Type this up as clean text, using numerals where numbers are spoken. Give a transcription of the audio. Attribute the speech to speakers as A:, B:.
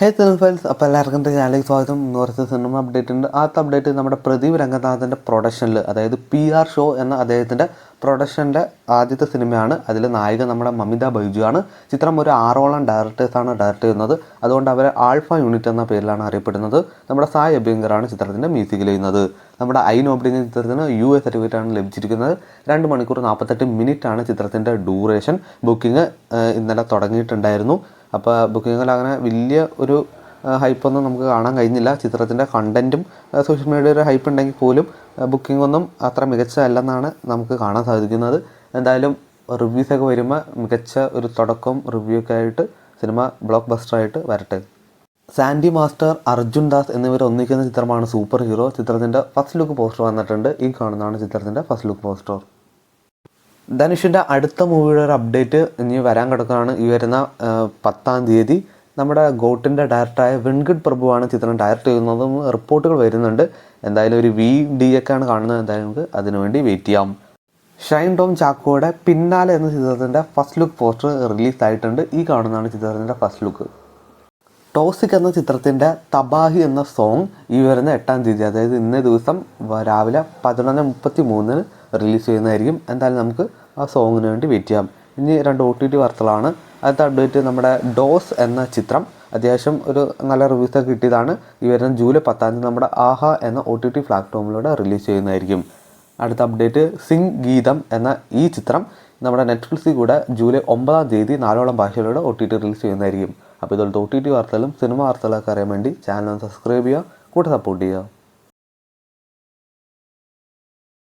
A: ഹേ Telugu files, അപ്പോൾ എല്ലാവർക്കും എൻ്റെ ചാനലിലേക്ക് സ്വാഗതം. ഇന്ന് കുറച്ച് സിനിമ അപ്ഡേറ്റ് ഉണ്ട്. ആദ്യത്തെ അപ്ഡേറ്റ് നമ്മുടെ പ്രദീപ് രംഗനാഥൻ്റെ പ്രൊഡക്ഷനിൽ, അതായത് PR ഷോ എന്ന അദ്ദേഹത്തിൻ്റെ പ്രൊഡക്ഷൻ്റെ ആദ്യത്തെ സിനിമയാണ്. അതിൽ നായിക നമ്മുടെ മമിത ബൈജു ആണ്. ചിത്രം ഒരു 6ഓളം ഡയറക്ടേഴ്സാണ് ഡയറക്റ്റ് ചെയ്യുന്നത്. അതുകൊണ്ട് അവർ ആൽഫ യൂണിറ്റ് എന്ന പേരിലാണ് അറിയപ്പെടുന്നത്. നമ്മുടെ സായ് അഭ്യങ്കറാണ് ചിത്രത്തിൻ്റെ മ്യൂസിക് ചെയ്യുന്നത്. നമ്മുടെ നോബ്ഡിങ് ചിത്രത്തിന് US സർട്ടിഫിക്കറ്റാണ് ലഭിച്ചിരിക്കുന്നത്. 2 മണിക്കൂർ 48 മിനിറ്റാണ് ചിത്രത്തിൻ്റെ ഡ്യൂറേഷൻ. ബുക്കിംഗ് ഇന്നലെ തുടങ്ങിയിട്ടുണ്ടായിരുന്നു. അപ്പോൾ ബുക്കിങ്ങിൽ അങ്ങനെ വലിയ ഒരു ഹൈപ്പൊന്നും നമുക്ക് കാണാൻ കഴിഞ്ഞില്ല. ചിത്രത്തിൻ്റെ കണ്ടൻറ്റും സോഷ്യൽ മീഡിയ ഒരു ഹൈപ്പ് ഉണ്ടെങ്കിൽ പോലും ബുക്കിങ്ങൊന്നും അത്ര മികച്ചതല്ലെന്നാണ് നമുക്ക് കാണാൻ സാധിക്കുന്നത്. എന്തായാലും റിവ്യൂസൊക്കെ വരുമ്പോൾ മികച്ച ഒരു തുടക്കം റിവ്യൂ ഒക്കെ ആയിട്ട് സിനിമ ബ്ലോക്ക് ബസ്റ്ററായിട്ട് വരട്ടെ. സാൻഡി മാസ്റ്റർ, അർജുൻ ദാസ് എന്നിവർ ഒന്നിക്കുന്ന ചിത്രമാണ് സൂപ്പർ ഹീറോ. ചിത്രത്തിൻ്റെ ഫസ്റ്റ് ലുക്ക് പോസ്റ്റർ വന്നിട്ടുണ്ട്. ഈ കാണുന്നതാണ് ചിത്രത്തിൻ്റെ ഫസ്റ്റ് ലുക്ക് പോസ്റ്റർ. ധനുഷിൻ്റെ അടുത്ത മൂവിയുടെ ഒരു അപ്ഡേറ്റ് ഇനി വരാൻ കിടക്കുകയാണ്. ഈ വരുന്ന 10-ാം തീയതി നമ്മുടെ ഗോട്ടിൻ്റെ ഡയറക്ടറായ വെൺഗഡ് പ്രഭുവാണ് ചിത്രം ഡയറക്റ്റ് ചെയ്യുന്നതെന്ന് റിപ്പോർട്ടുകൾ വരുന്നുണ്ട്. എന്തായാലും ഒരു VDയൊക്കെയാണ് കാണുന്നത്. എന്തായാലും നമുക്ക് അതിനുവേണ്ടി വെയിറ്റ് ചെയ്യാം. ഷൈൻ ടോം ചാക്കോയുടെ പിന്നാലെ എന്ന ചിത്രത്തിൻ്റെ ഫസ്റ്റ് ലുക്ക് പോസ്റ്റർ റിലീസായിട്ടുണ്ട്. ഈ കാണുന്നതാണ് ചിത്രത്തിൻ്റെ ഫസ്റ്റ് ലുക്ക്. ടോസിക് എന്ന ചിത്രത്തിൻ്റെ തബാഹി എന്ന സോങ് ഈ വരുന്ന 8-ാം തീയതി, അതായത് ഇന്നേ ദിവസം രാവിലെ 11:33 റിലീസ് ചെയ്യുന്നതായിരിക്കും. എന്തായാലും നമുക്ക് ആ സോങ്ങിന് വേണ്ടി വെയിറ്റ് ചെയ്യാം. ഇനി 2 OTT വാർത്തകളാണ്. അടുത്ത അപ്ഡേറ്റ് നമ്മുടെ ഡോസ് എന്ന ചിത്രം അത്യാവശ്യം ഒരു നല്ല റിവ്യൂസൊക്കെ കിട്ടിയതാണ്. ഈ വരുന്ന ജൂലൈ 10-ാം തീയതി നമ്മുടെ ആഹ എന്ന OTT പ്ലാറ്റ്ഫോമിലൂടെ റിലീസ് ചെയ്യുന്നതായിരിക്കും. അടുത്ത അപ്ഡേറ്റ് സിംഗ് ഗീതം എന്ന ഈ ചിത്രം നമ്മുടെ നെറ്റ്ഫ്ലിക്സിൽ കൂടെ ജൂലൈ 9-ാം തീയതി 4ഓളം ഭാഷയിലൂടെ OTT റിലീസ് ചെയ്യുന്നതായിരിക്കും. അപ്പോൾ ഇതുപോലത്തെ OTT വാർത്തകളും സിനിമ വാർത്തകളൊക്കെ അറിയാൻ വേണ്ടി ചാനൽ സബ്സ്ക്രൈബ് ചെയ്യുക, കൂടെ സപ്പോർട്ട് ചെയ്യുക.